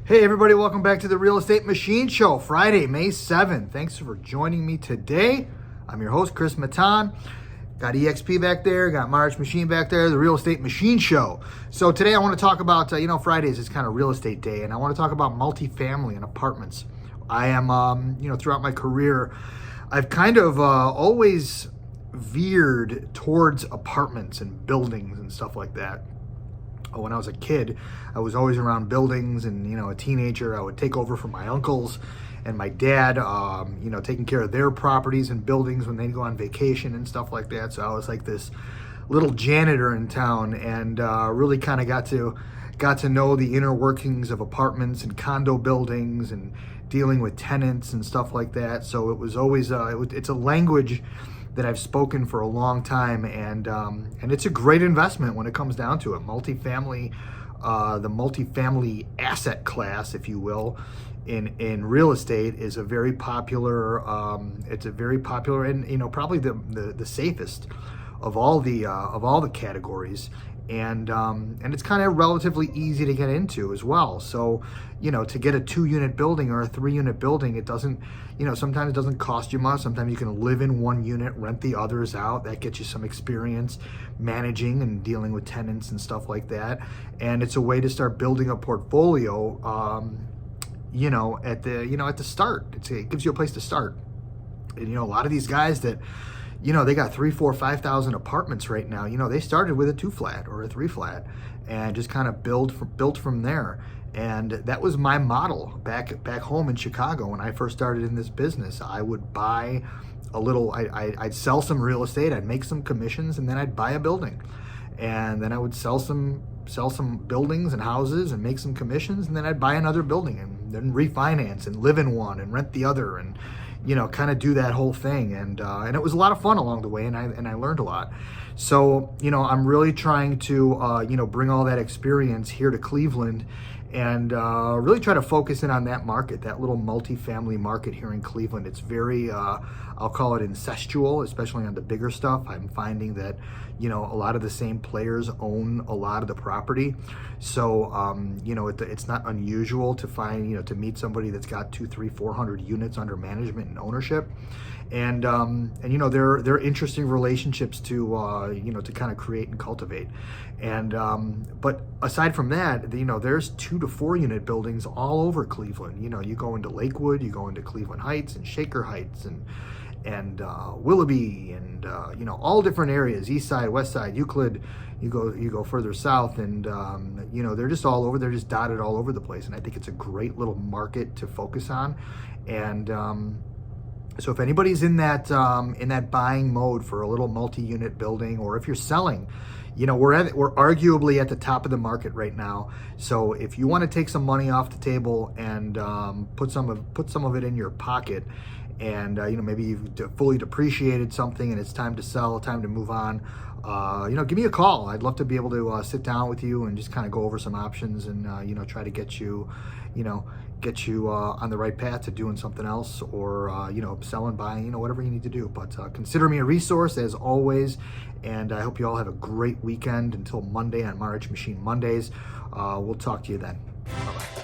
Hey everybody, welcome back to the Real Estate Machine Show, Friday, May 7th. Thanks for joining me today. I'm your host, Chris Matan. Got EXP back there, got March Machine back there, the Real Estate Machine Show. So today I want to talk about, Fridays is kind of real estate day, and I want to talk about multifamily and apartments. I am, throughout my career, I've kind of always veered towards apartments and buildings and stuff like that. When I was a kid, I was always around buildings, and a teenager, I would take over from my uncles and my dad, taking care of their properties and buildings when they'd go on vacation and stuff like that. So I was like this little janitor in town, and really kind of got to know the inner workings of apartments and condo buildings and dealing with tenants and stuff like that. So it was always it's a language that I've spoken for a long time, and it's a great investment when it comes down to it. Multifamily, the multifamily asset class, if you will, in real estate is a very popular. It's a very popular and probably the safest of all the categories. And it's kind of relatively easy to get into as well. So, to get a 2-unit building or a 3-unit building, it doesn't, sometimes it doesn't cost you much. Sometimes you can live in one unit, rent the others out. That gets you some experience managing and dealing with tenants and stuff like that. And it's a way to start building a portfolio, at the start. It gives you a place to start. And, a lot of these guys that, they got 3, 4, 5,000 apartments right now. They started with a 2-flat or a 3-flat and just kind of built from there. And that was my model back home in Chicago when I first started in this business. I would buy a little, I'd sell some real estate, I'd make some commissions, and then I'd buy a building. And then I would sell some buildings and houses and make some commissions, and then I'd buy another building and then refinance and live in one and rent the other, and kind of do that whole thing. And it was a lot of fun along the way, and I learned a lot. So, I'm really trying to, bring all that experience here to Cleveland and really try to focus in on that market, that little multifamily market here in Cleveland. It's very, I'll call it incestual, especially on the bigger stuff. I'm finding that, a lot of the same players own a lot of the property. So, it's not unusual to find, to meet somebody that's got 200, 300, 400 units under management and ownership. And they're interesting relationships to kind of create and cultivate. And but aside from that, there's 2 to 4 unit buildings all over Cleveland. You go into Lakewood, you go into Cleveland Heights and Shaker Heights and Willoughby and all different areas, east side, west side, Euclid. You go further south, and they're just all over. They're just dotted all over the place, and I think it's a great little market to focus on. And so if anybody's in that buying mode for a little multi-unit building, or if you're selling, we're arguably at the top of the market right now. So if you want to take some money off the table and put some of it in your pocket, and maybe you've fully depreciated something and it's time to sell, time to move on, give me a call. I'd love to be able to sit down with you and just kind of go over some options and try to get you on the right path to doing something else, or selling, buying, whatever you need to do. But consider me a resource as always, and I hope you all have a great weekend until Monday on March Machine Mondays. We'll talk to you then. Bye-bye.